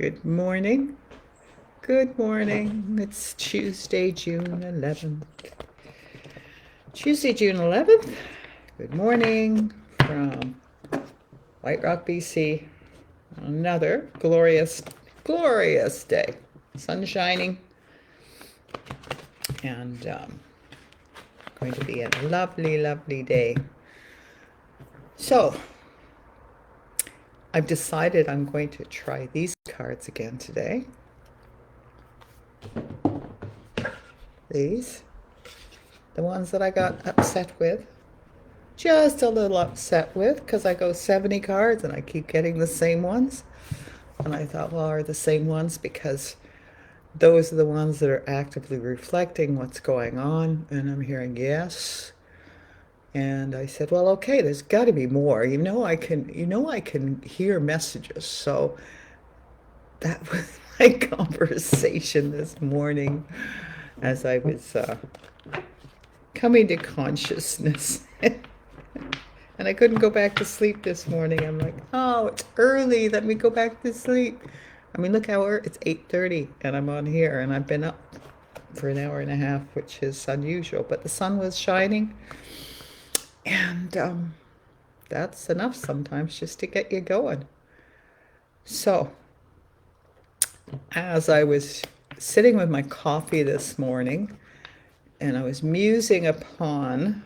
Good morning. Good morning. It's Tuesday, June 11th. Tuesday, June 11th. Good morning from White Rock, BC. Another glorious, glorious day. Sun shining. And going to be a lovely, lovely day. So, I've decided I'm going to try these cards again today. These. The ones that I got upset with. Just a little upset with, because I go 70 cards and I keep getting the same ones. And I thought, well, are the same ones because those are the ones that are actively reflecting what's going on. And I'm hearing yes. And I said, well, okay, there's got to be more. I can hear messages. So that was my conversation this morning as I was coming to consciousness. And I couldn't go back to sleep this morning. I'm like, oh, it's early. Let me go back to sleep. I mean, look how early. It's 8:30 and I'm on here and I've been up for an hour and a half, which is unusual. But the sun was shining. And that's enough sometimes just to get you going. So, as I was sitting with my coffee this morning, and I was musing upon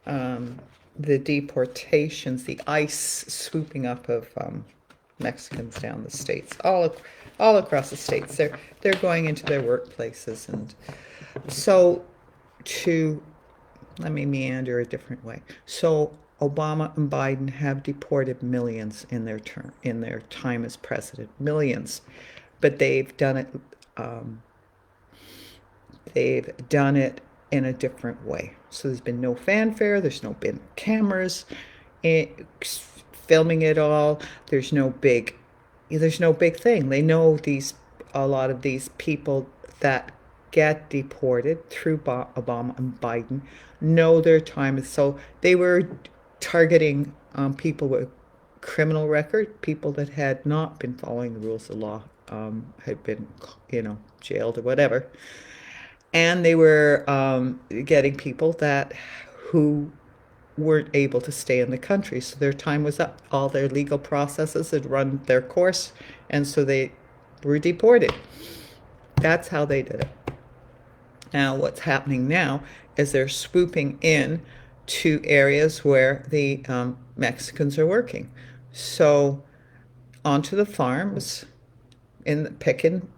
the deportations, the ICE swooping up of Mexicans down the states, all across the states. They're going into their workplaces, and so let me meander a different way. So Obama and Biden have deported millions in their time as president, millions, but they've done it. They've done it in a different way. So there's been no fanfare. There's been cameras filming it all. There's no big thing. They know a lot of these people that get deported through Obama and Biden know their time. So they were targeting people with criminal record, people that had not been following the rules of law, had been, jailed or whatever. And they were getting people who weren't able to stay in the country. So their time was up. All their legal processes had run their course, and so they were deported. That's how they did it. Now, what's happening now is they're swooping in to areas where the Mexicans are working. So onto the farms, picking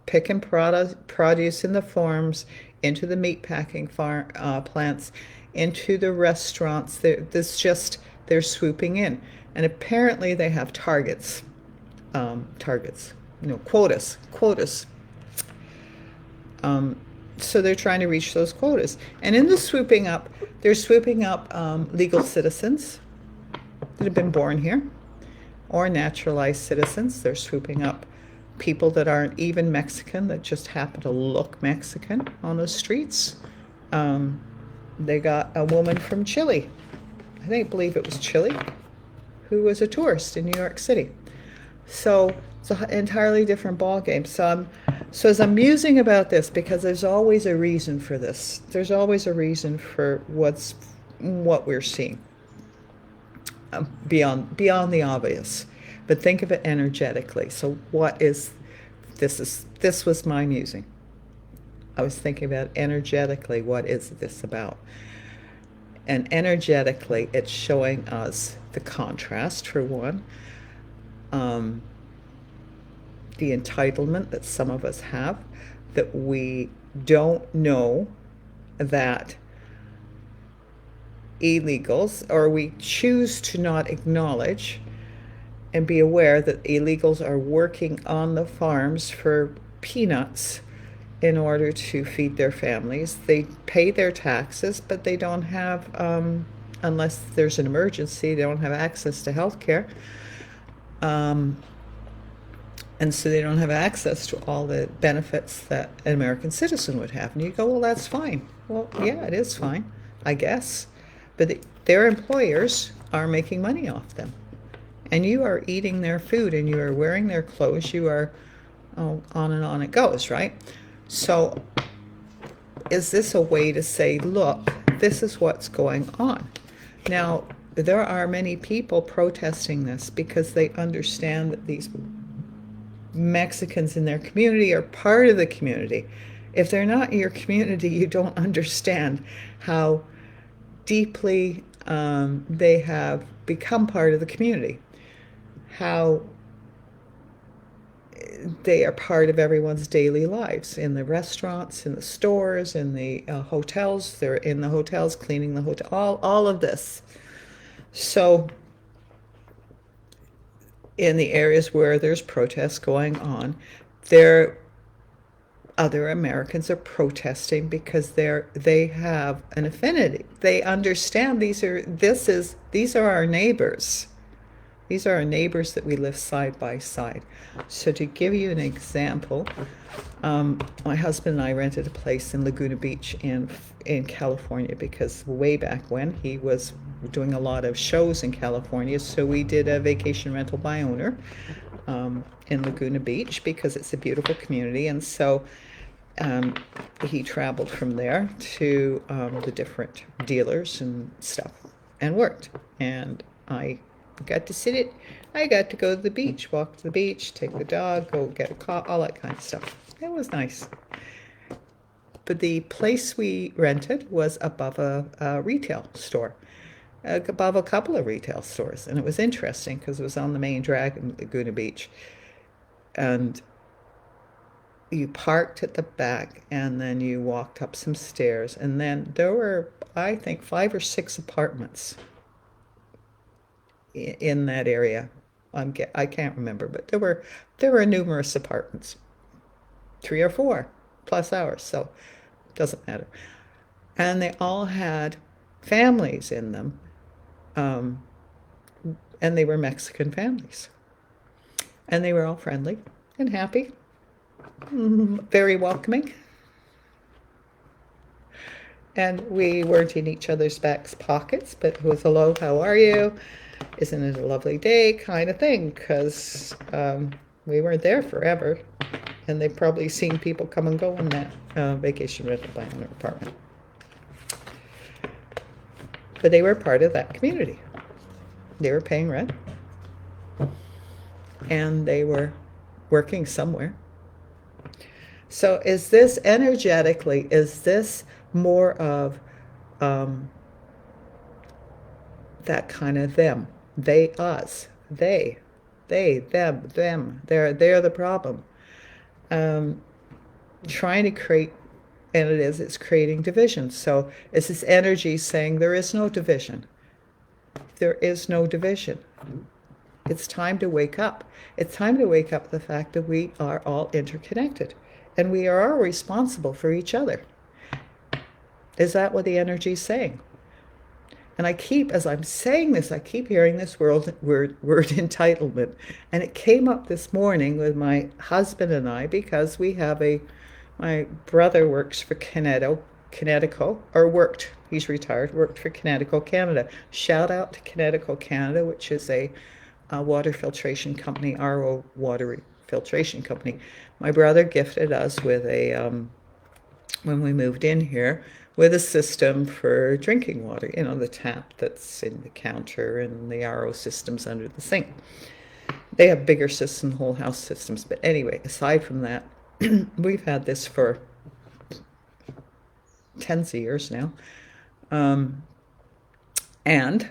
produce in the farms, into the meat packing plants, into the restaurants. They're swooping in, and apparently they have quotas. So they're trying to reach those quotas, and in the swooping up, they're swooping up legal citizens that have been born here, or naturalized citizens. They're swooping up people that aren't even Mexican, that just happen to look Mexican on the streets. They got a woman from Chile, I believe it was Chile, who was a tourist in New York City. So it's an entirely different ballgame. So as I'm musing about this, because there's always a reason for this. There's always a reason for what we're seeing beyond the obvious. But think of it energetically. So this was my musing. I was thinking about energetically, what is this about? And energetically, it's showing us the contrast, for one, the entitlement that some of us have, that we don't know that illegals, or we choose to not acknowledge and be aware that illegals are working on the farms for peanuts in order to feed their families. They pay their taxes, but they don't have, unless there's an emergency, they don't have access to health care. And so they don't have access to all the benefits that an American citizen would have. And you go, well, that's fine. Well, yeah, it is fine, I guess. But their employers are making money off them. and you are eating their food and you are wearing their clothes, you are, oh, on and on it goes, right? So is this a way to say, look, this is what's going on? Now, there are many people protesting this because they understand that these Mexicans in their community are part of the community. If they're not in your community, you don't understand how deeply they have become part of the community, how they are part of everyone's daily lives in the restaurants, in the stores, in the hotels. They're in the hotels, cleaning the hotel, all of this. So in the areas where there's protests going on, there other Americans are protesting because they have an affinity. They understand these are our neighbors. These are our neighbors that we live side by side. So to give you an example, my husband and I rented a place in Laguna Beach in California because way back when he was doing a lot of shows in California. So we did a vacation rental by owner in Laguna Beach because it's a beautiful community. And so he traveled from there to the different dealers and stuff and worked. And I got to sit it. I got to go to the beach, walk to the beach, take the dog, go get a coffee, all that kind of stuff. It was nice. But the place we rented was above a retail store, above a couple of retail stores. And it was interesting because it was on the main drag in Laguna Beach. And you parked at the back and then you walked up some stairs. And then there were, I think, 5 or 6 apartments in that area. I can't remember, but there were numerous apartments, 3 or 4 plus ours, so it doesn't matter. And they all had families in them, and they were Mexican families, and they were all friendly and happy, very welcoming. And we weren't in each other's backs pockets, but it was hello, how are you? Isn't it a lovely day kind of thing, because we weren't there forever, and they've probably seen people come and go in that vacation rental by owner apartment. But they were part of that community. They were paying rent, and they were working somewhere. So is this energetically, is this more of that kind of them, they, us, they, them, they're the problem. Trying to create, and it's creating division. So it's this energy saying there is no division. There is no division. It's time to wake up. It's time to wake up to the fact that we are all interconnected and we are all responsible for each other. Is that what the energy is saying? And as I'm saying this, I keep hearing this word entitlement. And it came up this morning with my husband and I because my brother works for Connecticut, or worked, he's retired, worked for Connecticut, Canada. Shout out to Connecticut, Canada, which is a water filtration company, RO water filtration company. My brother gifted us with when we moved in here, with a system for drinking water, the tap that's in the counter and the RO systems under the sink. They have bigger systems, whole house systems. But anyway, aside from that, we've had this for tens of years now. And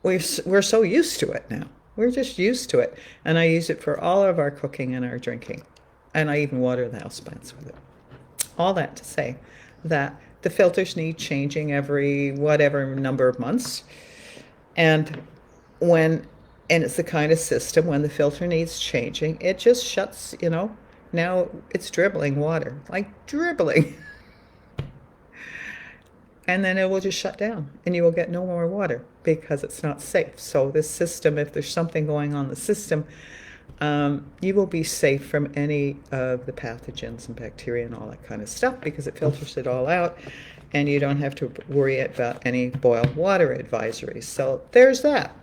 we're so used to it now. We're just used to it. And I use it for all of our cooking and our drinking. And I even water the houseplants with it. All that to say that the filters need changing every whatever number of months. And it's the kind of system when the filter needs changing, it just shuts, now it's dribbling water, like dribbling. And then it will just shut down and you will get no more water because it's not safe. So this system, if there's something going on in the system, you will be safe from any of the pathogens and bacteria and all that kind of stuff because it filters it all out and you don't have to worry about any boiled water advisories. So there's that.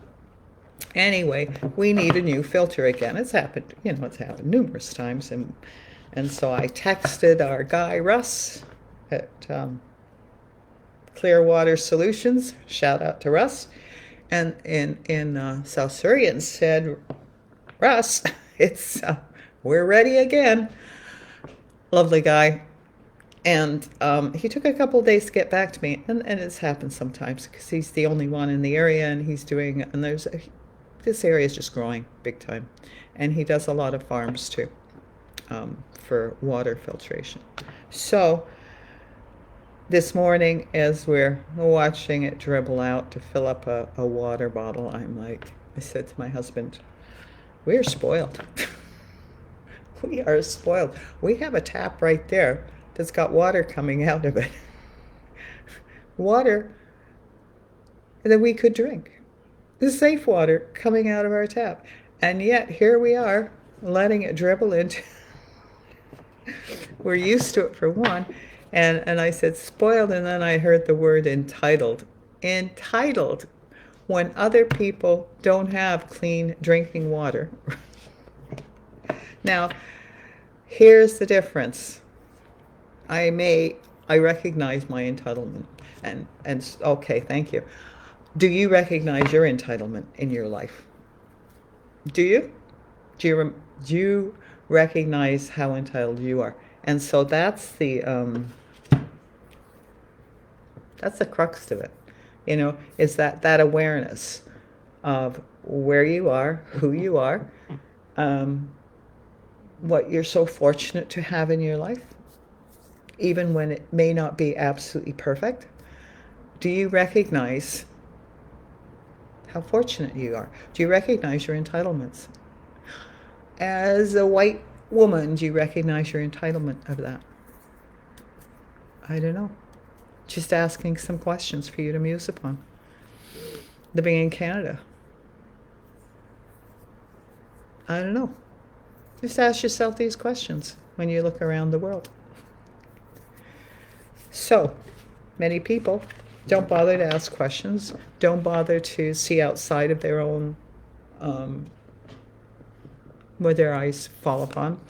Anyway, we need a new filter again. It's happened, it's happened numerous times. And so I texted our guy, Russ, at Clearwater Solutions. Shout out to Russ. And in South Surrey, and said, Russ, it's we're ready again. Lovely guy. And he took a couple of days to get back to me, and it's happened sometimes because he's the only one in the area, and he's doing, and this area is just growing big time, and he does a lot of farms too, for water filtration. So this morning, as we're watching it dribble out to fill up a water bottle, I said to my husband, we're spoiled. We are spoiled. We have a tap right there that's got water coming out of it. Water that we could drink. The safe water coming out of our tap. And yet here we are letting it dribble into. We're used to it for one. And I said spoiled, and then I heard the word entitled. Entitled when other people don't have clean drinking water. Now, here's the difference. I recognize my entitlement. And okay, thank you. Do you recognize your entitlement in your life? Do you? Do you recognize how entitled you are? And so that's the crux of it. Is that awareness of where you are, who you are, what you're so fortunate to have in your life, even when it may not be absolutely perfect. Do you recognize how fortunate you are? Do you recognize your entitlements? As a white woman, do you recognize your entitlement of that? I don't know. Just asking some questions for you to muse upon. Living in Canada. I don't know. Just ask yourself these questions when you look around the world. So, many people don't bother to ask questions, don't bother to see outside of their own, where their eyes fall upon,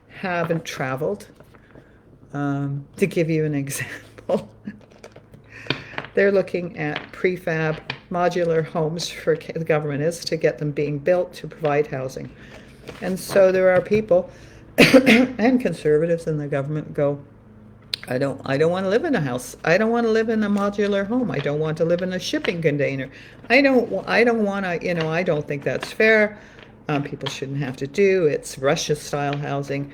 haven't traveled. To give you an example, they're looking at prefab modular homes for the government is to get them being built to provide housing. And so there are people and conservatives in the government go, I don't want to live in a house. I don't want to live in a modular home. I don't want to live in a shipping container. I don't want to, I don't think that's fair. People shouldn't have to do. It's Russia-style housing.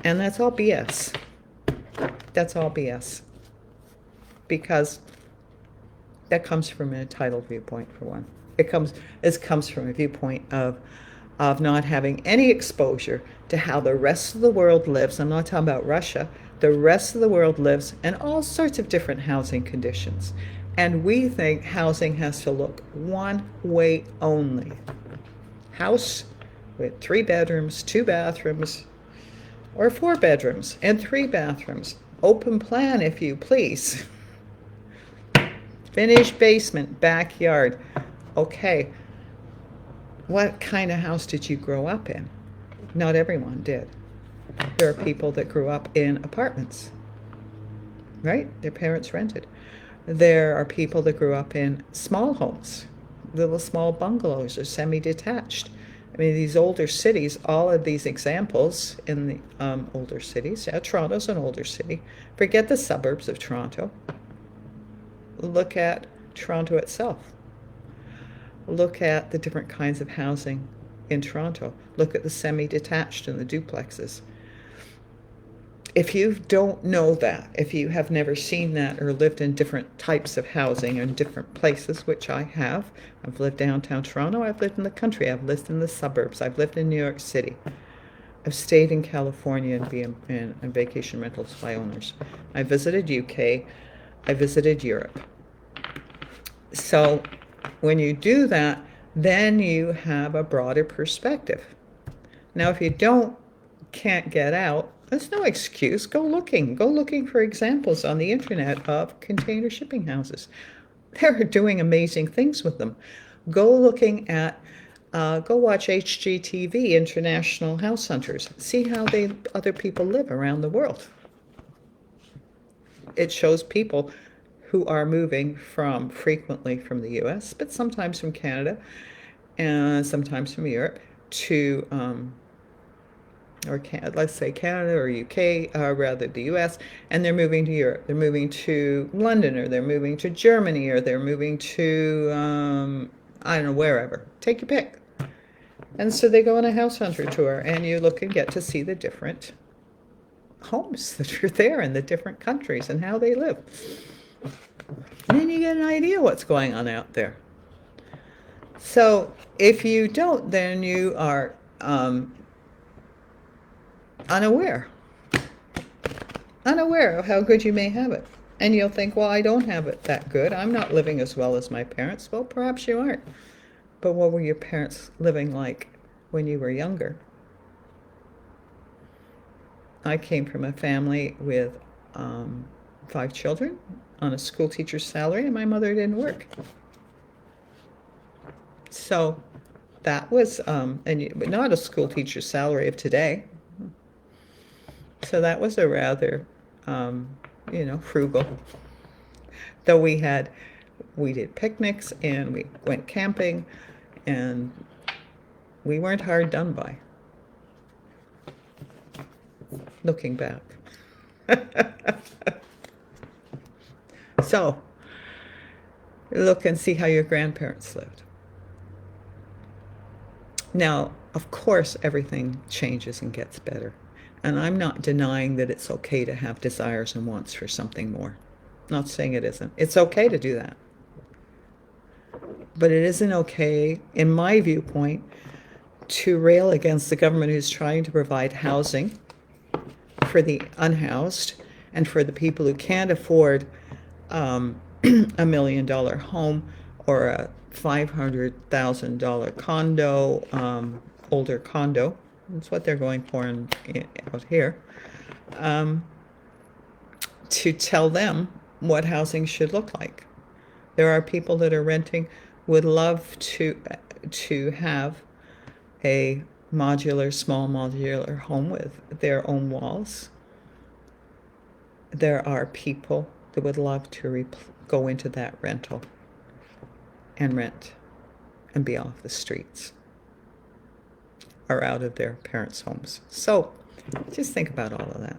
And that's all BS. That's all BS. Because that comes from an entitled viewpoint, for one. It comes from a viewpoint of not having any exposure to how the rest of the world lives. I'm not talking about Russia. The rest of the world lives in all sorts of different housing conditions. And we think housing has to look one way only. House with 3 bedrooms, 2 bathrooms, or 4 bedrooms and 3 bathrooms. Open plan, if you please. Finished basement, backyard. Okay. What kind of house did you grow up in? Not everyone did. There are people that grew up in apartments, right? Their parents rented. There are people that grew up in small homes, little small bungalows or semi-detached. I mean, these older cities, all of these examples in the older cities, Toronto's an older city. Forget the suburbs of Toronto. Look at Toronto itself. Look at the different kinds of housing in Toronto. Look at the semi-detached and the duplexes. If you don't know that, if you have never seen that or lived in different types of housing in different places, which I have, I've lived downtown Toronto, I've lived in the country, I've lived in the suburbs, I've lived in New York City. I've stayed in California and been in vacation rentals by owners. I visited UK, I visited Europe. So when you do that, then you have a broader perspective. Now, if you can't get out, that's no excuse. Go looking for examples on the internet of container shipping houses. They're doing amazing things with them. Go looking at, go watch HGTV, International House Hunters. See how other people live around the world. It shows people who are moving frequently from the US, but sometimes from Canada and sometimes from Europe to, let's say Canada or UK, rather the US, and they're moving to Europe. They're moving to London, or they're moving to Germany, or they're moving to, I don't know, wherever. Take your pick. And so they go on a house hunter tour, and you look and get to see the different homes that are there in the different countries and how they live. And then you get an idea what's going on out there. So if you don't, then you are unaware of how good you may have it. And you'll think, well, I don't have it that good. I'm not living as well as my parents. Well, perhaps you aren't. But what were your parents living like when you were younger? I came from a family with 5 children on a school teacher's salary, and my mother didn't work. So that was, but not a school teacher's salary of today. So that was a rather, frugal. Though we did picnics and we went camping, and we weren't hard done by. Looking back. So, look and see how your grandparents lived. Now, of course, everything changes and gets better. And I'm not denying that it's okay to have desires and wants for something more. Not saying it isn't. It's okay to do that. But it isn't okay, in my viewpoint, to rail against the government who's trying to provide housing for the unhoused and for the people who can't afford $1 million home or a $500,000 condo, older condo. That's what they're going for out here. To tell them what housing should look like. There are people that are renting, would love to have a small modular home with their own walls. There are people that would love to go into that rental and rent and be off the streets or out of their parents' homes. So just think about all of that.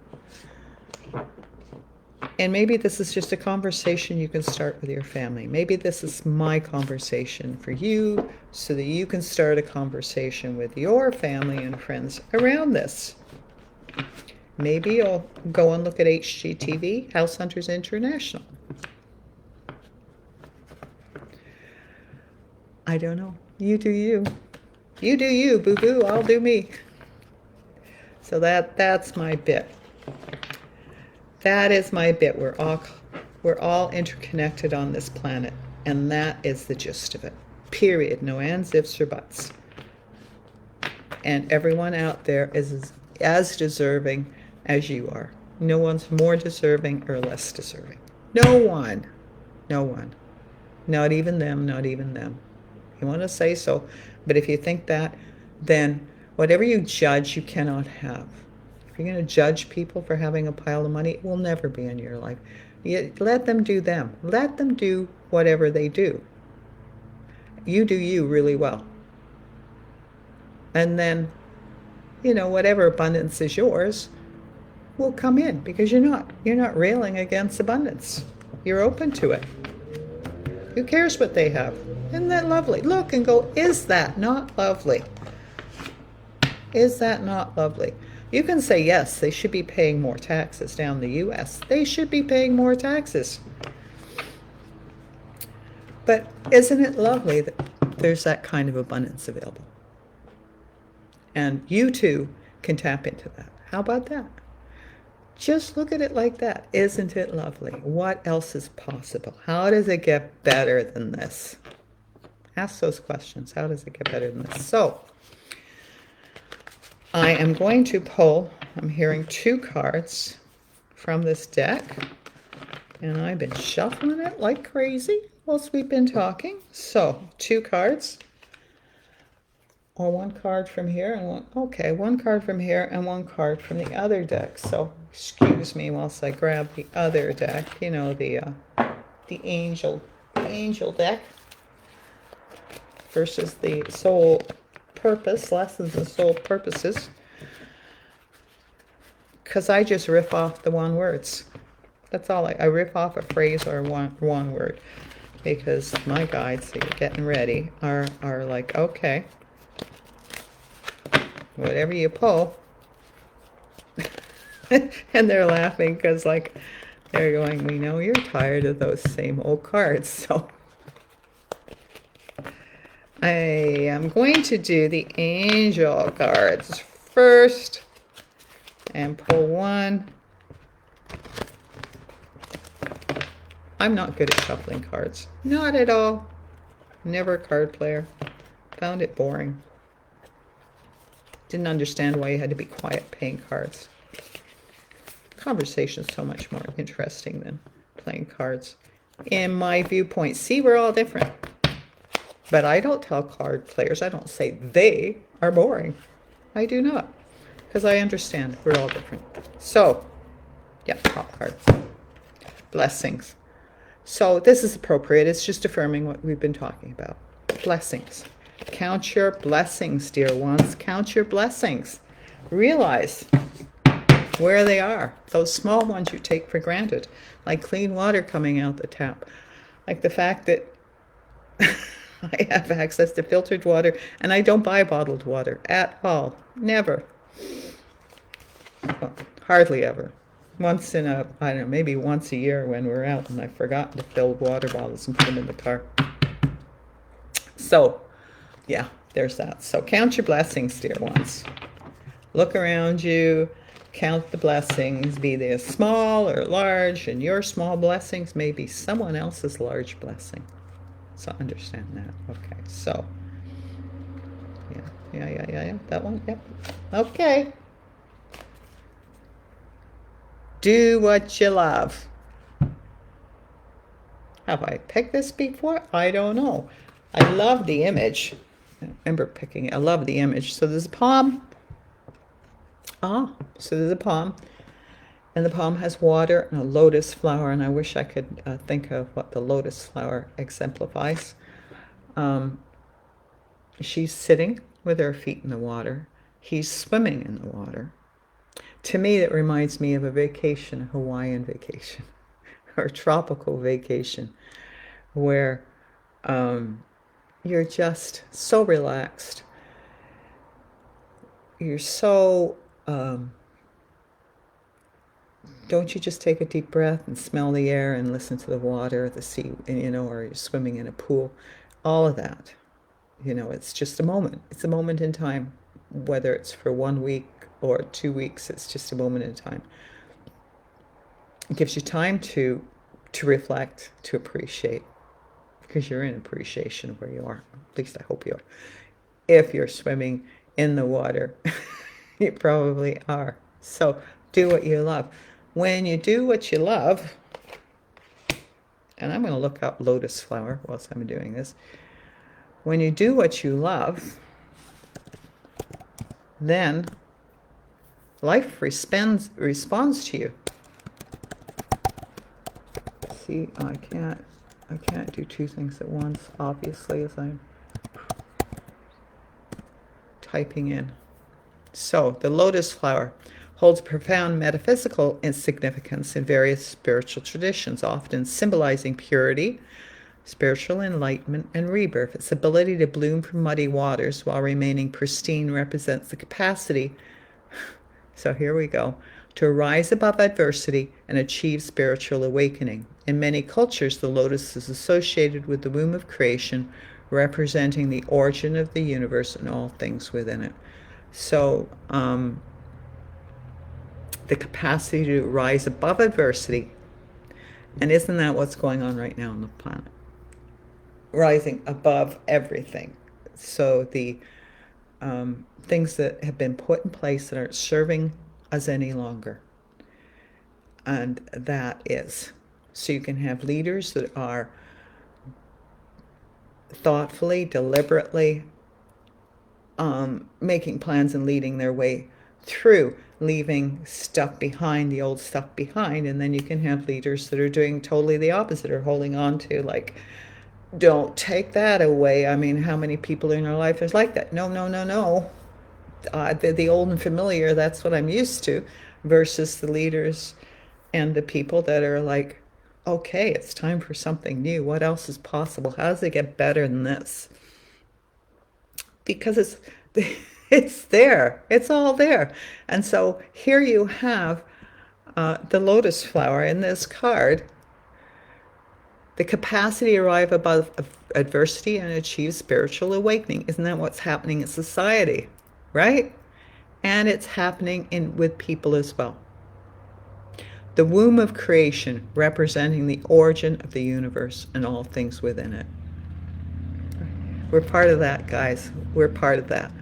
And maybe this is just a conversation you can start with your family. Maybe this is my conversation for you so that you can start a conversation with your family and friends around this. Maybe you'll go and look at HGTV, House Hunters International. I don't know. You do you. You do you, boo-boo. I'll do me. So that's my bit. That is my bit. We're all interconnected on this planet, and that is the gist of it. Period. No ands, ifs, or buts. And everyone out there is as deserving as you are. No one's more deserving or less deserving. No one. No one. Not even them, not even them. You want to say so, but if you think that, then whatever you judge, you cannot have. If you're going to judge people for having a pile of money, it will never be in your life. Let them do them. Let them do whatever they do. You do you really well. And then, whatever abundance is yours will come in, because you're not railing against abundance. You're open to it. Who cares what they have? Isn't that lovely? Look and go, is that not lovely? Is that not lovely? You can say, yes, they should be paying more taxes down in the U.S. They should be paying more taxes. But isn't it lovely that there's that kind of abundance available? And you too can tap into that. How about that? Just look at it like that. Isn't it lovely? What else is possible? How does it get better than this? Ask those questions. How does it get better than this? So, I am going to pull, I'm hearing 2 cards from this deck, and I've been shuffling it like crazy. whilst we've been talking. So, 2 cards. Or 1 card from here and one card from here and 1 card from the other deck. So, excuse me whilst I grab the other deck, you know, the angel deck versus the soul purpose, lessons and soul purposes. Because I just riff off the 1 words. That's all. I riff off a phrase or one word. Because my guides, so you're getting ready, are like, okay, whatever you pull. And they're laughing because, like, they're going, we know you're tired of those same old cards. So I am going to do the angel cards first and pull 1. I'm not good at shuffling cards. Not at all. Never a card player. Found it boring. Didn't understand why you had to be quiet playing cards. Conversation's so much more interesting than playing cards. In my viewpoint, see, we're all different. But I don't tell card players, I don't say they are boring. I do not. Because I understand we're all different. So, yeah, top card. Blessings. So this is appropriate. It's just affirming what we've been talking about. Blessings. Count your blessings, dear ones. Count your blessings. Realize where they are. Those small ones you take for granted. Like clean water coming out the tap. Like the fact that I have access to filtered water and I don't buy bottled water at all. Never. Well, hardly ever. Once in a, I don't know, maybe once a year when we're out and I've forgotten to fill water bottles and put them in the car. So, yeah, there's that. So count your blessings, dear ones. Look around you, count the blessings, be they small or large, and your small blessings may be someone else's large blessing. So understand that. Okay, so, yeah, that one, yep. Okay. Do what you love. Have I picked this before? I don't know. I love the image. I remember picking it. I love the image. So there's a palm. So there's a palm. And the palm has water and a lotus flower. And I wish I could think of what the lotus flower exemplifies. She's sitting with her feet in the water. He's swimming in the water. To me, that reminds me of a vacation, a Hawaiian vacation, or a tropical vacation, where you're just so relaxed. You're so, don't you just take a deep breath and smell the air and listen to the water, the sea, you know, or you're swimming in a pool, all of that. You know, it's just a moment. It's a moment in time, whether it's for 1 week, or 2 weeks, it's just a moment in time. It gives you time to reflect, to appreciate, because you're in appreciation of where you are. At least I hope you are. If you're swimming in the water, you probably are. So do what you love. When you do what you love, and I'm going to look up lotus flower whilst I'm doing this. When you do what you love, then life responds to you. See, I can't do 2 things at once, obviously, as I'm typing in. So, the lotus flower holds profound metaphysical significance in various spiritual traditions, often symbolizing purity, spiritual enlightenment, and rebirth. Its ability to bloom from muddy waters while remaining pristine represents the capacity, so here we go, to rise above adversity and achieve spiritual awakening. In many cultures, the lotus is associated with the womb of creation, representing the origin of the universe and all things within it. So, the capacity to rise above adversity, and isn't that what's going on right now on the planet? Rising above everything. So the things that have been put in place that aren't serving us any longer. And that is, so you can have leaders that are thoughtfully, deliberately, making plans and leading their way through, leaving stuff behind, the old stuff behind. And then you can have leaders that are doing totally the opposite, or holding on to, like, don't take that away. I mean, how many people in our life is like that? No, no, no, no. The old and familiar, that's what I'm used to, versus the leaders and the people that are like, okay, it's time for something new. What else is possible? How does it get better than this? Because it's there. It's all there. And so here you have the lotus flower in this card, the capacity to arrive above adversity and achieve spiritual awakening. Isn't that what's happening in society, right? And it's happening with people as well. The womb of creation, representing the origin of the universe and all things within it. We're part of that, guys. We're part of that.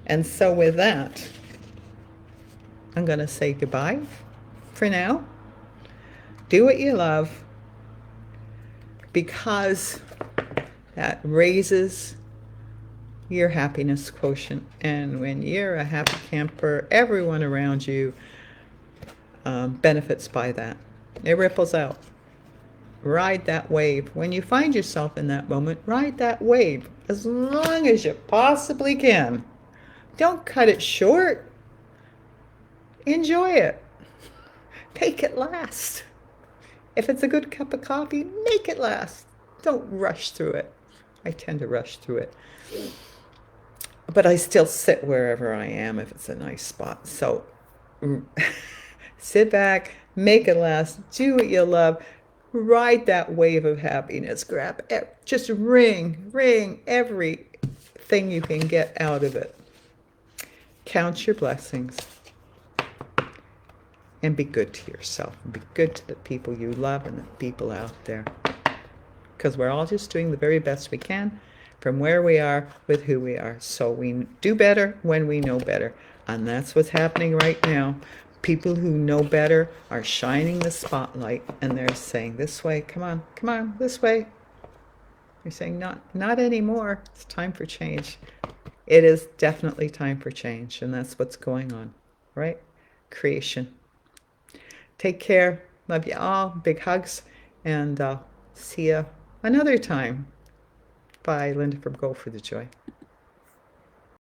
And so with that, I'm going to say goodbye for now. Do what you love, because that raises your happiness quotient. And when you're a happy camper, everyone around you benefits by that. It ripples out. Ride that wave. When you find yourself in that moment, ride that wave as long as you possibly can. Don't cut it short. Enjoy it. Make it last. If it's a good cup of coffee, make it last. Don't rush through it. I tend to rush through it. But I still sit wherever I am if it's a nice spot. So sit back, make it last, do what you love, ride that wave of happiness, just wring everything you can get out of it. Count your blessings and be good to yourself, and be good to the people you love and the people out there. Because we're all just doing the very best we can from where we are with who we are. So we do better when we know better. And that's what's happening right now. People who know better are shining the spotlight, and they're saying, this way, come on, this way. They're saying, not anymore. It's time for change. It is definitely time for change, and that's what's going on, right? Creation. Take care. Love you all. Big hugs, and see you another time. Bye, Linda from Go for the Joy.